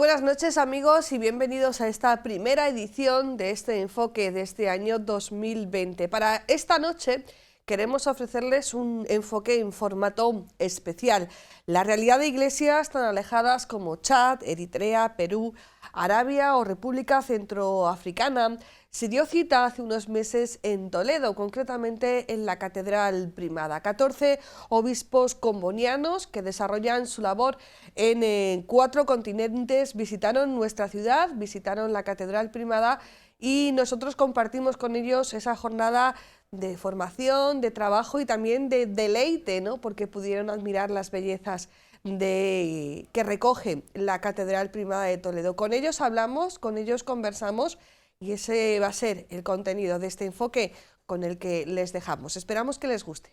buenas noches, amigos, y bienvenidos a esta primera edición de este enfoque de este año 2020. Para esta noche queremos ofrecerles un enfoque en formato especial. La realidad de iglesias tan alejadas como Chad, Eritrea, Perú, Arabia o República Centroafricana se dio cita hace unos meses en Toledo, concretamente en la Catedral Primada. 14 obispos combonianos que desarrollan su labor en 4 continentes visitaron nuestra ciudad, visitaron la Catedral Primada y nosotros compartimos con ellos esa jornada de formación, de trabajo y también de deleite, ¿no? Porque pudieron admirar las bellezas que recoge la Catedral Primada de Toledo. Con ellos hablamos, con ellos conversamos y ese va a ser el contenido de este enfoque con el que les dejamos. Esperamos que les guste.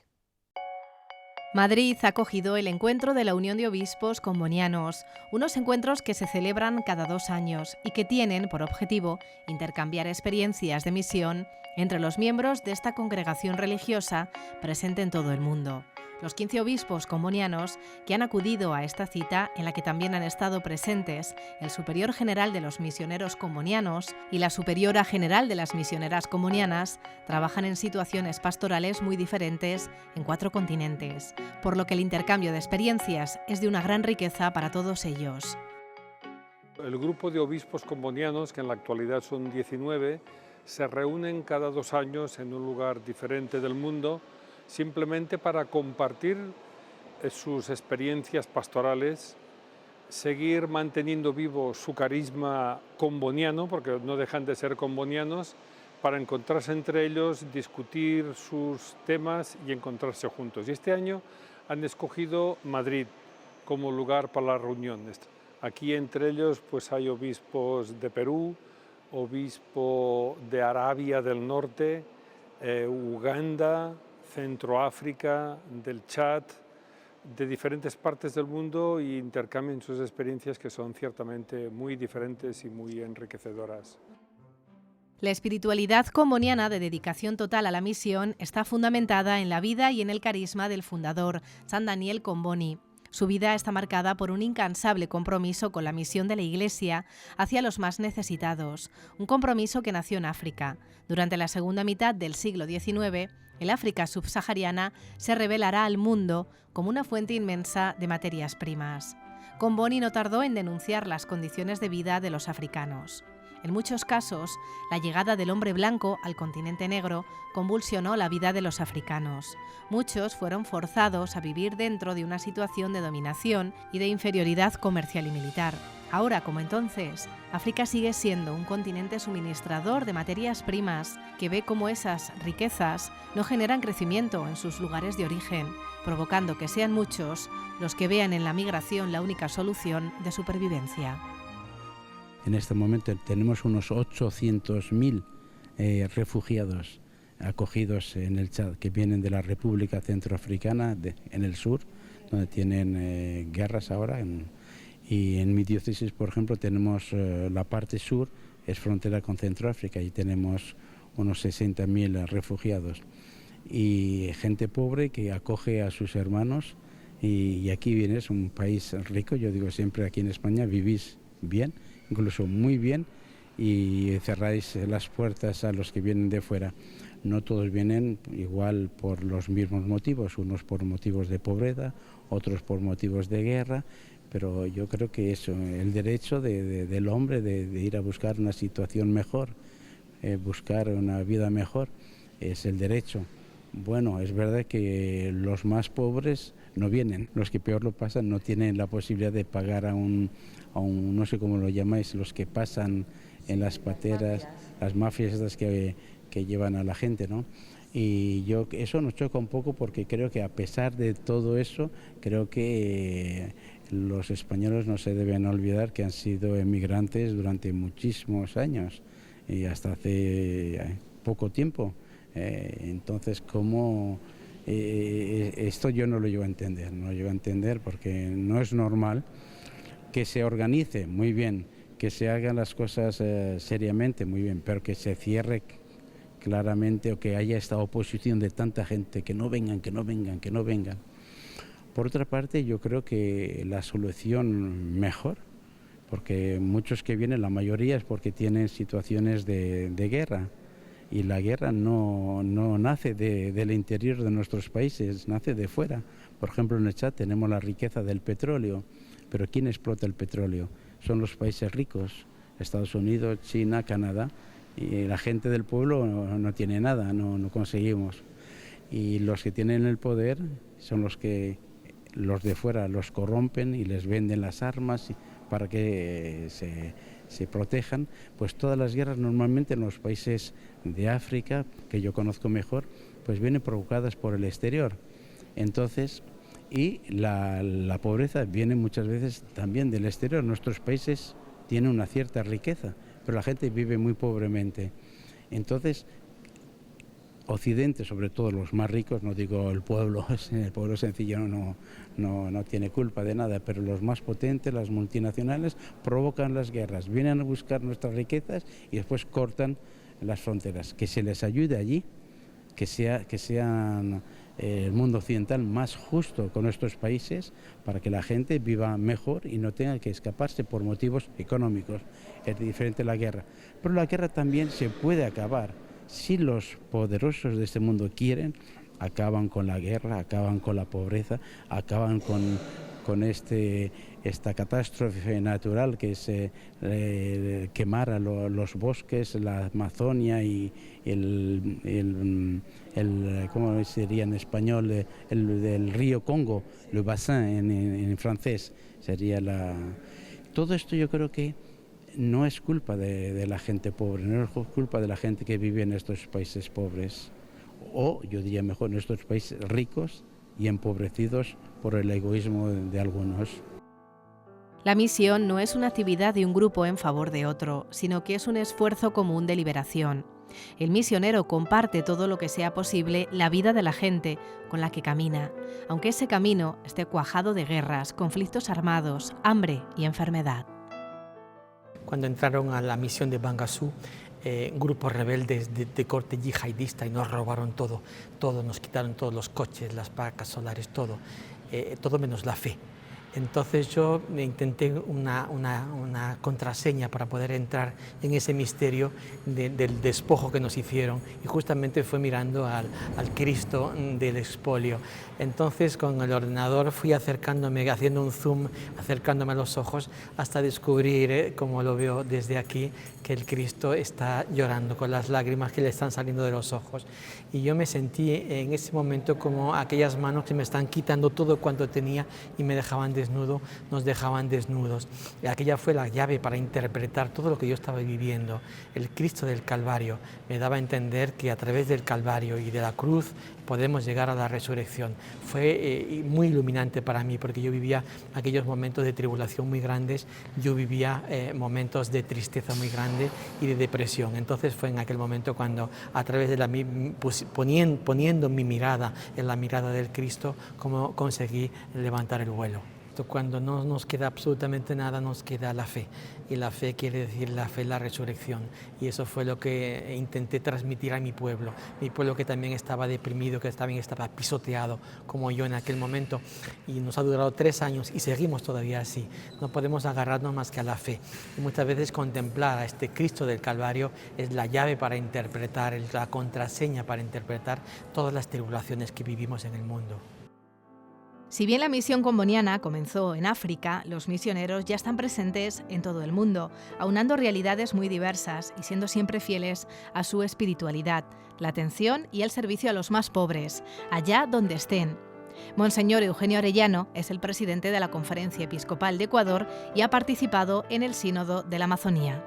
Madrid ha acogido el encuentro de la Unión de Obispos Combonianos, unos encuentros que se celebran cada 2 años y que tienen por objetivo intercambiar experiencias de misión entre los miembros de esta congregación religiosa presente en todo el mundo. Los 15 obispos combonianos que han acudido a esta cita, en la que también han estado presentes el superior general de los misioneros combonianos y la superiora general de las misioneras combonianas, trabajan en situaciones pastorales muy diferentes en 4 continentes, por lo que el intercambio de experiencias es de una gran riqueza para todos ellos. El grupo de obispos combonianos, que en la actualidad son 19, se reúnen cada 2 años en un lugar diferente del mundo, simplemente para compartir sus experiencias pastorales, seguir manteniendo vivo su carisma comboniano, porque no dejan de ser combonianos, para encontrarse entre ellos, discutir sus temas y encontrarse juntos. Y este año han escogido Madrid como lugar para la reunión. Aquí entre ellos pues hay obispos de Perú, obispo de Arabia del Norte, Uganda, Centroáfrica, del Chad, de diferentes partes del mundo, y intercambian sus experiencias que son ciertamente muy diferentes y muy enriquecedoras. La espiritualidad comboniana de dedicación total a la misión está fundamentada en la vida y en el carisma del fundador, San Daniel Comboni. Su vida está marcada por un incansable compromiso con la misión de la Iglesia hacia los más necesitados, un compromiso que nació en África. Durante la segunda mitad del siglo XIX, el África subsahariana se revelará al mundo como una fuente inmensa de materias primas. Comboni no tardó en denunciar las condiciones de vida de los africanos. En muchos casos, la llegada del hombre blanco al continente negro convulsionó la vida de los africanos. Muchos fueron forzados a vivir dentro de una situación de dominación y de inferioridad comercial y militar. Ahora, como entonces, África sigue siendo un continente suministrador de materias primas que ve cómo esas riquezas no generan crecimiento en sus lugares de origen, provocando que sean muchos los que vean en la migración la única solución de supervivencia. En este momento tenemos unos 800.000 refugiados acogidos en el Chad, que vienen de la República Centroafricana, en el sur, donde tienen guerras ahora. Y en mi diócesis, por ejemplo, tenemos la parte sur, es frontera con Centroáfrica, y tenemos unos 60.000 refugiados. Y gente pobre que acoge a sus hermanos, y aquí vienes, un país rico. Yo digo siempre, aquí en España vivís bien, incluso muy bien, y cerráis las puertas a los que vienen de fuera. No todos vienen igual por los mismos motivos, unos por motivos de pobreza, otros por motivos de guerra, pero yo creo que eso, el derecho del hombre de ir a buscar una situación mejor, buscar una vida mejor, es el derecho. Bueno, es verdad que los más pobres no vienen, los que peor lo pasan no tienen la posibilidad de pagar a un no sé cómo lo llamáis, los que pasan en las pateras, las mafias estas que llevan a la gente, ¿no? Y eso nos choca un poco, porque creo que a pesar de todo eso, creo que los españoles no se deben olvidar que han sido emigrantes durante muchísimos años y hasta hace poco tiempo. Entonces, ¿cómo? Esto yo no lo llevo a entender, porque no es normal que se organice muy bien, que se hagan las cosas seriamente muy bien, pero que se cierre claramente, o que haya esta oposición de tanta gente, que no vengan. Por otra parte, yo creo que la solución mejor porque muchos que vienen, la mayoría es porque tienen situaciones de guerra, y la guerra no nace del interior de nuestros países, nace de fuera. Por ejemplo, en el Chad tenemos la riqueza del petróleo, pero ¿quién explota el petróleo? Son los países ricos, Estados Unidos, China, Canadá, y la gente del pueblo no tiene nada, no conseguimos. Y los que tienen el poder son los de fuera los corrompen y les venden las armas para que se protejan. Pues todas las guerras normalmente en los países de África, que yo conozco mejor, pues vienen provocadas por el exterior. Entonces, y la pobreza viene muchas veces también del exterior. Nuestros países tienen una cierta riqueza, pero la gente vive muy pobremente. Entonces, Occidente, sobre todo los más ricos, no digo el pueblo sencillo no tiene culpa de nada, pero los más potentes, las multinacionales, provocan las guerras, vienen a buscar nuestras riquezas y después cortan las fronteras. Que se les ayude allí, que sean el mundo occidental más justo con estos países para que la gente viva mejor y no tenga que escaparse por motivos económicos. Es diferente la guerra, pero la guerra también se puede acabar. Si los poderosos de este mundo quieren, acaban con la guerra, acaban con la pobreza, acaban con esta catástrofe natural que es quemar a los bosques, la Amazonia y ¿cómo sería en español? El río Congo, le bassin en francés, sería Todo esto yo creo que no es culpa de la gente pobre, no es culpa de la gente que vive en estos países pobres, o yo diría mejor, en estos países ricos y empobrecidos por el egoísmo de algunos. La misión no es una actividad de un grupo en favor de otro, sino que es un esfuerzo común de liberación. El misionero comparte todo lo que sea posible la vida de la gente con la que camina, aunque ese camino esté cuajado de guerras, conflictos armados, hambre y enfermedad. Cuando entraron a la misión de Bangassou, grupos rebeldes de corte yihadista y nos robaron todo, nos quitaron todos los coches, las placas solares, todo menos la fe. Entonces yo intenté una contraseña para poder entrar en ese misterio del despojo que nos hicieron, y justamente fue mirando al Cristo del expolio. Entonces con el ordenador fui acercándome, haciendo un zoom, acercándome a los ojos hasta descubrir, como lo veo desde aquí, que el Cristo está llorando con las lágrimas que le están saliendo de los ojos. Y yo me sentí en ese momento como aquellas manos que me están quitando todo cuanto tenía y me dejaban desnudo, nos dejaban desnudos. Y aquella fue la llave para interpretar todo lo que yo estaba viviendo. El Cristo del Calvario me daba a entender que a través del Calvario y de la cruz podemos llegar a la resurrección. Fue muy iluminante para mí, porque yo vivía aquellos momentos de tribulación muy grandes, yo vivía momentos de tristeza muy grande y de depresión. Entonces fue en aquel momento cuando, a través de poniendo mi mirada en la mirada del Cristo, como conseguí levantar el vuelo. Cuando no nos queda absolutamente nada, nos queda la fe, y la fe quiere decir la fe en la resurrección, y eso fue lo que intenté transmitir a mi pueblo que también estaba deprimido, que también estaba pisoteado como yo en aquel momento, y nos ha durado 3 años y seguimos todavía así. No podemos agarrarnos más que a la fe, y muchas veces contemplar a este Cristo del Calvario es la llave para interpretar, la contraseña para interpretar todas las tribulaciones que vivimos en el mundo. Si bien la misión comboniana comenzó en África, los misioneros ya están presentes en todo el mundo, aunando realidades muy diversas y siendo siempre fieles a su espiritualidad, la atención y el servicio a los más pobres, allá donde estén. Monseñor Eugenio Arellano es el presidente de la Conferencia Episcopal de Ecuador y ha participado en el Sínodo de la Amazonía.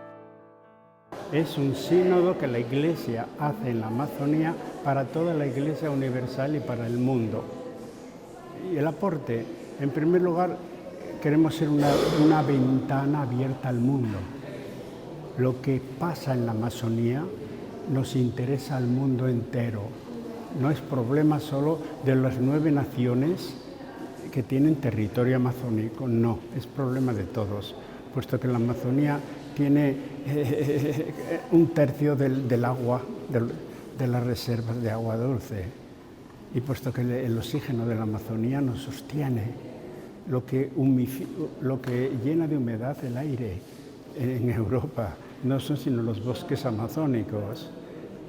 Es un sínodo que la Iglesia hace en la Amazonía para toda la Iglesia universal y para el mundo. Y el aporte, en primer lugar, queremos ser una ventana abierta al mundo. Lo que pasa en la Amazonía nos interesa al mundo entero. No es problema solo de las 9 naciones que tienen territorio amazónico, no, es problema de todos, puesto que la Amazonía tiene 1/3 del agua, de las reservas de agua dulce. Y puesto que el oxígeno de la Amazonía nos sostiene lo que llena de humedad el aire en Europa no son sino los bosques amazónicos.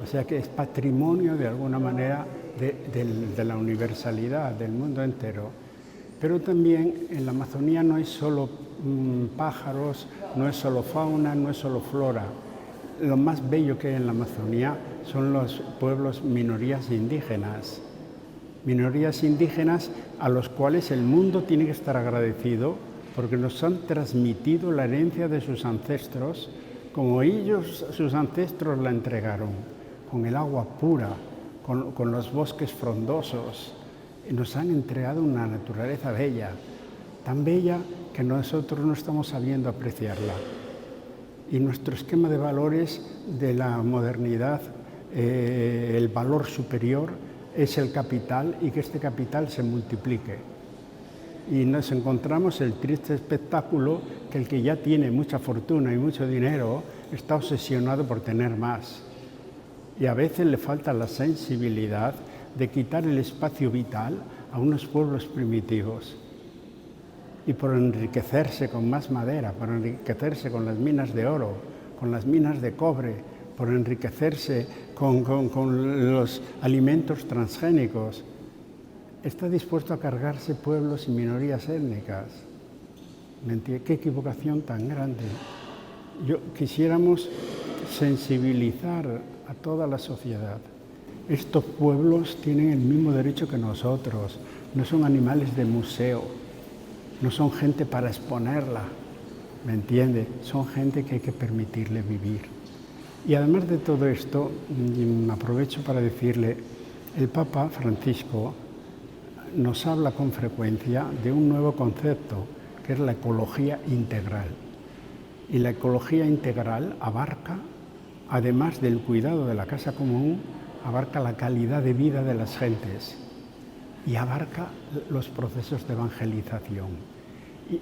O sea que es patrimonio de alguna manera de la universalidad del mundo entero. Pero también en la Amazonía no hay solo pájaros, no es solo fauna, no es solo flora. Lo más bello que hay en la Amazonía son los pueblos minorías indígenas a los cuales el mundo tiene que estar agradecido porque nos han transmitido la herencia de sus ancestros como ellos, sus ancestros la entregaron, con el agua pura, con los bosques frondosos, y nos han entregado una naturaleza bella, tan bella que nosotros no estamos sabiendo apreciarla. Y nuestro esquema de valores de la modernidad, el valor superior es el capital y que este capital se multiplique. Y nos encontramos el triste espectáculo que el que ya tiene mucha fortuna y mucho dinero está obsesionado por tener más. Y a veces le falta la sensibilidad de quitar el espacio vital a unos pueblos primitivos. Y por enriquecerse con más madera, por enriquecerse con las minas de oro, con las minas de cobre, por enriquecerse con los alimentos transgénicos, está dispuesto a cargarse pueblos y minorías étnicas. ¿Qué equivocación tan grande? Quisiéramos sensibilizar a toda la sociedad. Estos pueblos tienen el mismo derecho que nosotros, no son animales de museo, no son gente para exponerla, ¿me entiende? Son gente que hay que permitirle vivir. Y además de todo esto, aprovecho para decirle, el Papa Francisco nos habla con frecuencia de un nuevo concepto, que es la ecología integral. Y la ecología integral abarca, además del cuidado de la casa común, abarca la calidad de vida de las gentes y abarca los procesos de evangelización.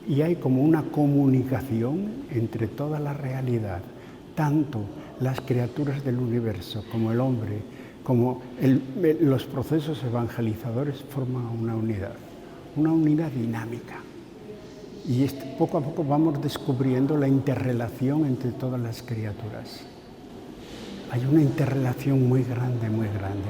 Y hay como una comunicación entre toda la realidad, tanto las criaturas del universo como el hombre, como los procesos evangelizadores forman una unidad dinámica. Y poco a poco vamos descubriendo la interrelación entre todas las criaturas. Hay una interrelación muy grande, muy grande.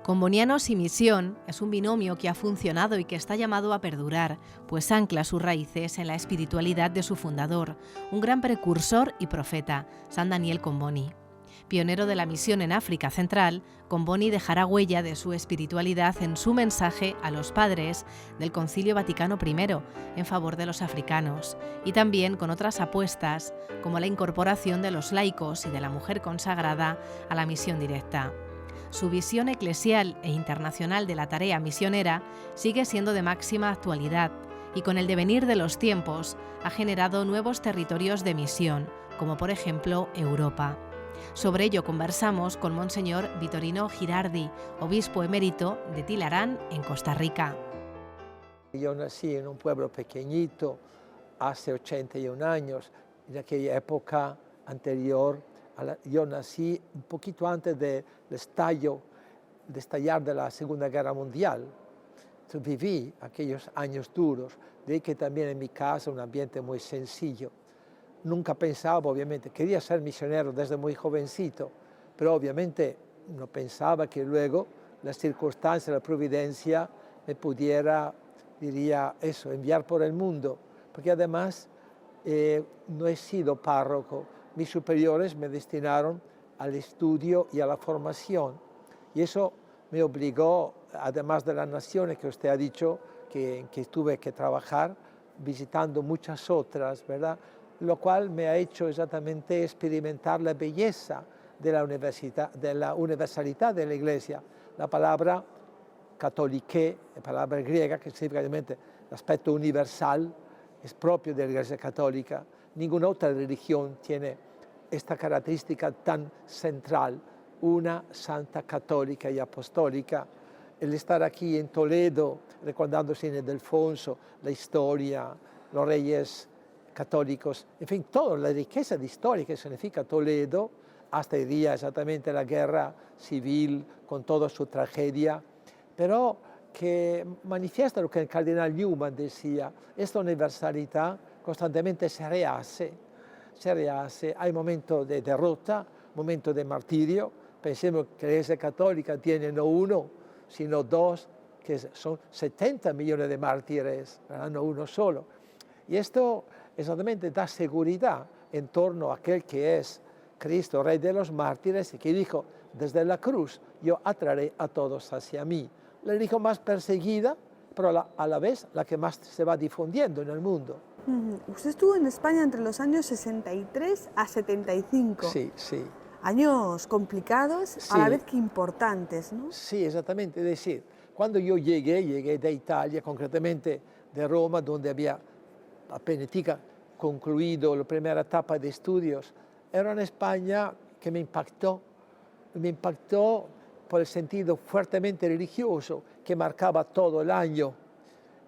Combonianos y misión es un binomio que ha funcionado y que está llamado a perdurar, pues ancla sus raíces en la espiritualidad de su fundador, un gran precursor y profeta, San Daniel Comboni. Pionero de la misión en África Central, Comboni dejará huella de su espiritualidad en su mensaje a los padres del Concilio Vaticano I en favor de los africanos, y también con otras apuestas como la incorporación de los laicos y de la mujer consagrada a la misión directa. Su visión eclesial e internacional de la tarea misionera sigue siendo de máxima actualidad y con el devenir de los tiempos ha generado nuevos territorios de misión, como por ejemplo Europa. Sobre ello conversamos con Monseñor Vitorino Girardi, obispo emérito de Tilarán, en Costa Rica. Yo nací en un pueblo pequeñito hace 81 años, en aquella época anterior. Yo nací un poquito antes del estallar de la Segunda Guerra Mundial. Entonces, viví aquellos años duros, de que también en mi casa un ambiente muy sencillo. Nunca pensaba, obviamente, quería ser misionero desde muy jovencito, pero obviamente no pensaba que luego las circunstancias, la providencia me pudiera, diría eso, enviar por el mundo, porque además no he sido párroco. Mis superiores me destinaron al estudio y a la formación. Y eso me obligó, además de las naciones que usted ha dicho, que tuve que trabajar, visitando muchas otras, ¿verdad? Lo cual me ha hecho exactamente experimentar la belleza de la universalidad de la Iglesia. La palabra catholique, la palabra griega, que significa realmente el aspecto universal, es propio de la Iglesia católica. Ninguna otra religión tiene esta característica tan central, una santa católica y apostólica. El estar aquí en Toledo, recordando San Ildefonso, la historia, los reyes católicos, en fin, toda la riqueza de historia que significa Toledo, hasta el día exactamente la guerra civil, con toda su tragedia. Pero que manifiesta lo que el cardenal Newman decía, esta universalidad constantemente se rehace, hay momentos de derrota, momentos de martirio. Pensemos que la Iglesia Católica tiene no uno, sino dos, que son 70 millones de mártires, ¿verdad? No uno solo. Y esto exactamente da seguridad en torno a aquel que es Cristo, Rey de los mártires, y que dijo, desde la cruz yo atraeré a todos hacia mí. La religión más perseguida, pero a la vez la que más se va difundiendo en el mundo. Usted estuvo en España entre los años 63 a 75. Sí, sí. Años complicados, Sí. a la vez que importantes, ¿no? Sí, exactamente. Es decir, cuando yo llegué de Italia, concretamente de Roma, donde había apenas concluido la primera etapa de estudios, era una España que me impactó por el sentido fuertemente religioso que marcaba todo el año.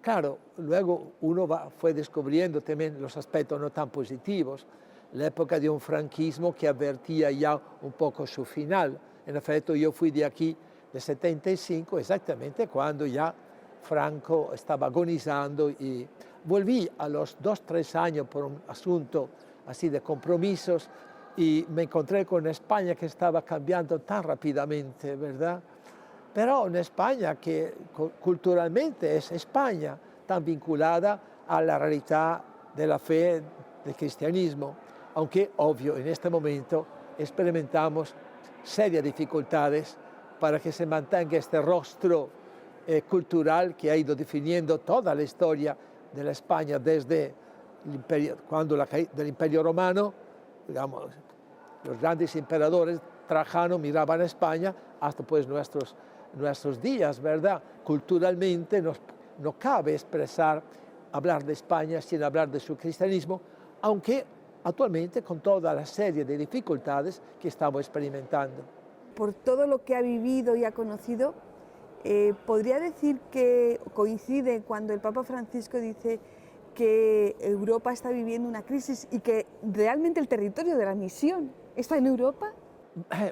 Claro, luego uno fue descubriendo también los aspectos no tan positivos, la época de un franquismo que advertía ya un poco su final. En efecto, yo fui de aquí de 75, exactamente cuando ya Franco estaba agonizando, y volví a los 2-3 años por un asunto así de compromisos, y me encontré con una España que estaba cambiando tan rápidamente, ¿verdad? Pero una España que culturalmente es España, tan vinculada a la realidad de la fe del cristianismo, aunque, obvio, en este momento experimentamos serias dificultades para que se mantenga este rostro cultural que ha ido definiendo toda la historia de la España desde cuando la caída del Imperio Romano, digamos, los grandes emperadores, Trajano miraban a España hasta pues nuestros días, ¿verdad? Culturalmente no cabe expresar, hablar de España sin hablar de su cristianismo, aunque actualmente con toda la serie de dificultades que estamos experimentando. Por todo lo que ha vivido y ha conocido, ¿podría decir que coincide cuando el Papa Francisco dice que Europa está viviendo una crisis y que realmente el territorio de la misión está en Europa?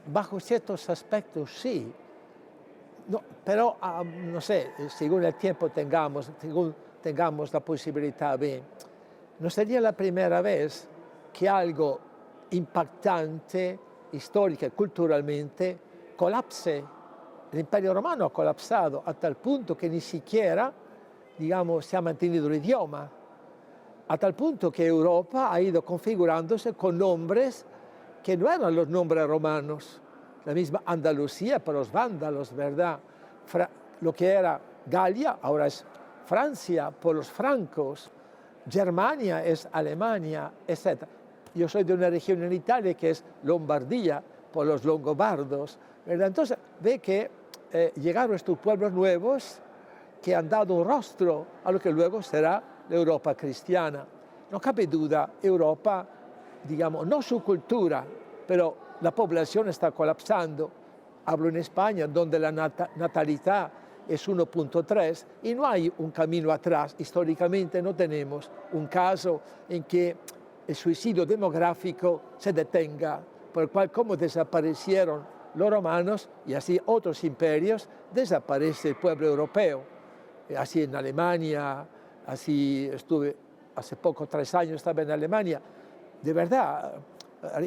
Bajo ciertos aspectos sí, no, pero no sé, según el tiempo según tengamos la posibilidad de, no sería la primera vez que algo impactante, histórica y culturalmente, colapse. El Imperio Romano ha colapsado a tal punto que ni siquiera, digamos, se ha mantenido el idioma, a tal punto que Europa ha ido configurándose con nombres que no eran los nombres romanos. La misma Andalucía por los vándalos, ¿verdad? Lo que era Galia ahora es Francia por los francos, Germania es Alemania, etc. Yo soy de una región en Italia que es Lombardía por los longobardos, ¿verdad? Entonces ve que llegaron estos pueblos nuevos que han dado un rostro a lo que luego será la Europa cristiana. No cabe duda, Europa, digamos, no su cultura, pero la población está colapsando. Hablo en España, donde la natalidad es 1.3 y no hay un camino atrás. Históricamente no tenemos un caso en que el suicidio demográfico se detenga, por el cual, como desaparecieron los romanos y así otros imperios, desaparece el pueblo europeo. Así en Alemania, así estuve hace poco, 3 años estaba en Alemania, de verdad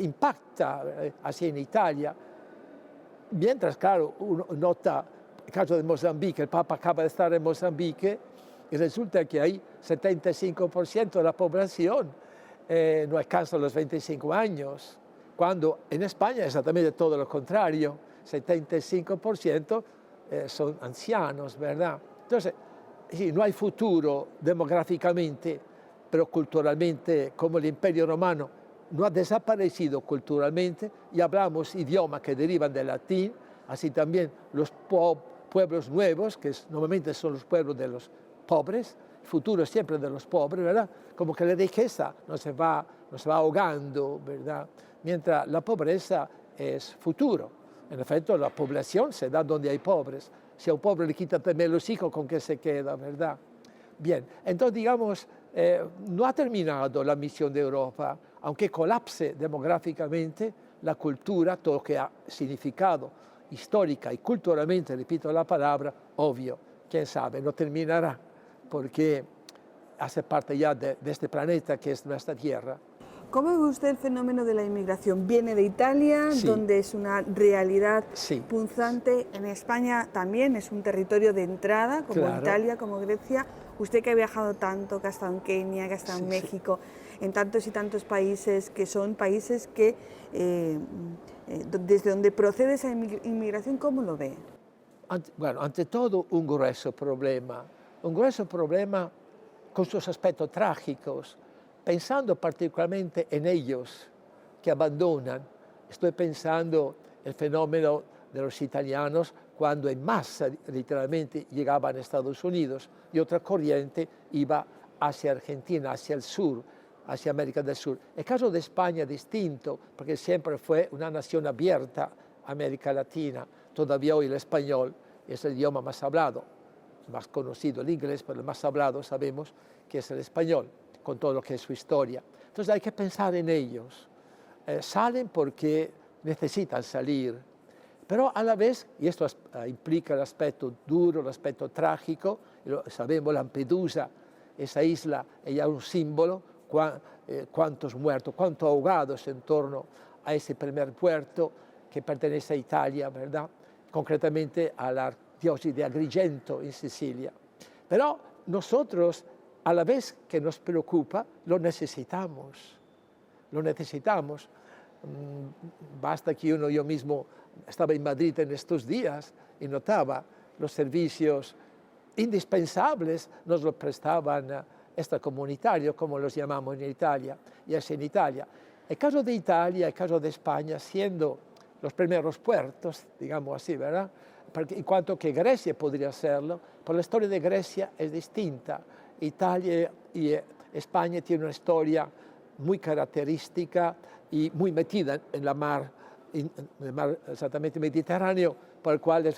impacta, así en Italia. Mientras, claro, uno nota el caso de Mozambique, el Papa acaba de estar en Mozambique y resulta que hay 75% de la población no alcanza los 25 años, cuando en España es exactamente todo lo contrario, 75% son ancianos, ¿verdad? Entonces, sí, no hay futuro demográficamente, pero culturalmente, como el Imperio Romano no ha desaparecido culturalmente y hablamos idiomas que derivan del latín, así también los pueblos nuevos, que normalmente son los pueblos de los pobres, el futuro es siempre de los pobres, ¿verdad? Como que la riqueza no se va ahogando, ¿verdad? Mientras la pobreza es futuro. En efecto, la población se da donde hay pobres. Si a un pobre le quitan también los hijos, ¿con qué se queda, verdad? Bien, entonces digamos, no ha terminado la misión de Europa, aunque colapse demográficamente, la cultura, todo lo que ha significado histórica y culturalmente, repito la palabra, obvio, quién sabe, no terminará, porque hace parte ya de este planeta que es nuestra Tierra. ¿Cómo ve usted el fenómeno de la inmigración? Viene de Italia, Sí. donde es una realidad Sí. punzante. En España también es un territorio de entrada, como Claro. Italia, como Grecia. Usted que ha viajado tanto, que ha estado en Kenia, que ha estado en Sí, sí. México, en tantos y tantos países, que son países que, desde donde procede esa inmigración, ¿cómo lo ve? Bueno, ante todo un grueso problema con sus aspectos trágicos, pensando particularmente en ellos que abandonan. Estoy pensando el fenómeno de los italianos cuando en masa literalmente llegaban a Estados Unidos y otra corriente iba hacia Argentina, hacia el sur, hacia América del Sur. El caso de España es distinto porque siempre fue una nación abierta a América Latina. Todavía hoy el español es el idioma más hablado, más conocido el inglés, pero el más hablado sabemos que es el español, con todo lo que es su historia. Entonces hay que pensar en ellos. Salen porque necesitan salir, pero a la vez, y esto implica el aspecto duro, el aspecto trágico, sabemos Lampedusa, esa isla es ya un símbolo, cuántos muertos, cuántos ahogados en torno a ese primer puerto que pertenece a Italia, ¿verdad? Concretamente a la diócesis de Agrigento en Sicilia. Pero nosotros, a la vez que nos preocupa, lo necesitamos. Lo necesitamos. Basta que yo mismo estaba en Madrid en estos días y notaba los servicios indispensables, nos lo prestaban extracomunitarios, como los llamamos en Italia, y es en Italia. El caso de Italia, el caso de España, siendo los primeros puertos, digamos así, ¿verdad? Porque en cuanto que Grecia podría serlo, pero la historia de Grecia es distinta. Italia y España tienen una historia muy característica y muy metida en el mar exactamente Mediterráneo, por el cual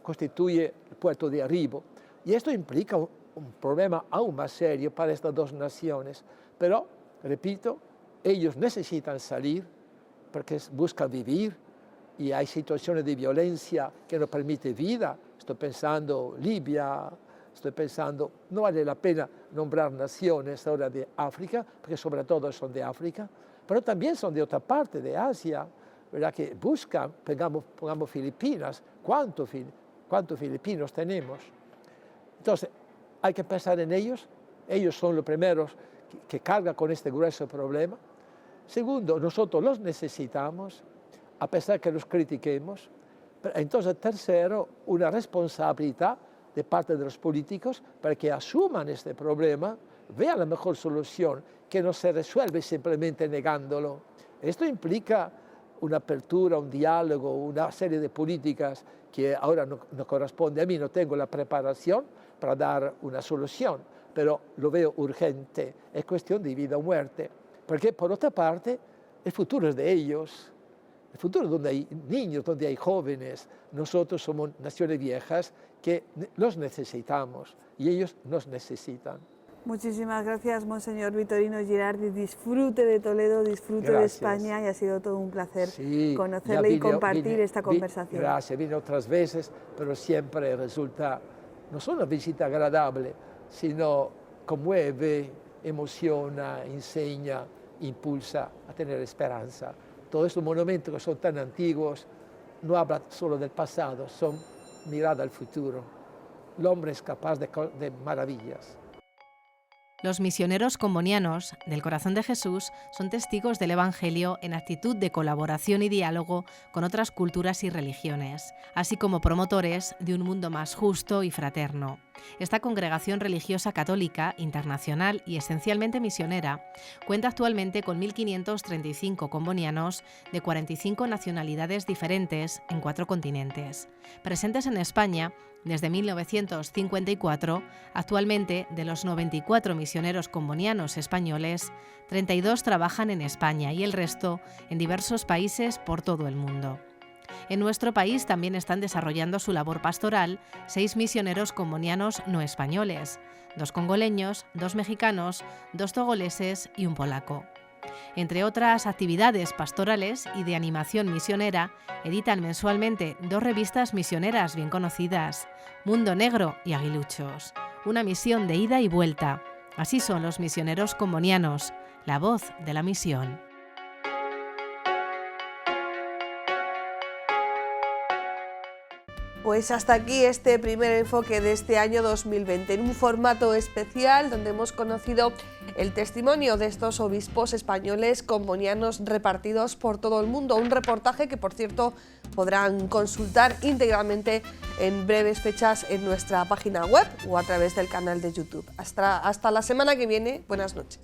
constituye el puerto de arribo. Y esto implica un problema aún más serio para estas dos naciones. Pero, repito, ellos necesitan salir porque buscan vivir y hay situaciones de violencia que no permiten vida. Estoy pensando Libia, estoy pensando, no vale la pena nombrar naciones ahora de África, porque sobre todo son de África, pero también son de otra parte, de Asia, ¿verdad? Que buscan, pongamos Filipinas, ¿cuántos filipinos tenemos? Entonces, hay que pensar en ellos son los primeros que cargan con este grueso problema. Segundo, nosotros los necesitamos, a pesar que los critiquemos. Entonces, tercero, una responsabilidad de parte de los políticos para que asuman este problema, vean la mejor solución, que no se resuelve simplemente negándolo. Esto implica una apertura, un diálogo, una serie de políticas que ahora no corresponde a mí, no tengo la preparación para dar una solución, pero lo veo urgente, es cuestión de vida o muerte, porque por otra parte, el futuro es de ellos, el futuro donde hay niños, donde hay jóvenes. Nosotros somos naciones viejas que los necesitamos y ellos nos necesitan. Muchísimas gracias, Monseñor Vitorino Girardi. Disfrute de Toledo, disfrute de España y ha sido todo un placer conocerle y compartir esta conversación. Gracias, vine otras veces, pero siempre resulta no solo una visita agradable, sino conmueve, emociona, enseña, impulsa a tener esperanza. Todos estos monumentos que son tan antiguos no hablan solo del pasado, son mirada al futuro. El hombre es capaz de maravillas. Los misioneros combonianos del Corazón de Jesús son testigos del Evangelio en actitud de colaboración y diálogo con otras culturas y religiones, así como promotores de un mundo más justo y fraterno. Esta congregación religiosa católica, internacional y esencialmente misionera, cuenta actualmente con 1.535 combonianos de 45 nacionalidades diferentes en 4 continentes. Presentes en España desde 1954, actualmente de los 94 misioneros combonianos españoles, 32 trabajan en España y el resto en diversos países por todo el mundo. En nuestro país también están desarrollando su labor pastoral 6 misioneros combonianos no españoles, 2 congoleños, 2 mexicanos, 2 togoleses y un polaco. Entre otras actividades pastorales y de animación misionera, editan mensualmente 2 revistas misioneras bien conocidas, Mundo Negro y Aguiluchos, una misión de ida y vuelta. Así son los misioneros combonianos, la voz de la misión. Pues hasta aquí este primer enfoque de este año 2020, en un formato especial donde hemos conocido el testimonio de estos obispos españoles combonianos repartidos por todo el mundo. Un reportaje que, por cierto, podrán consultar íntegramente en breves fechas en nuestra página web o a través del canal de YouTube. Hasta la semana que viene. Buenas noches.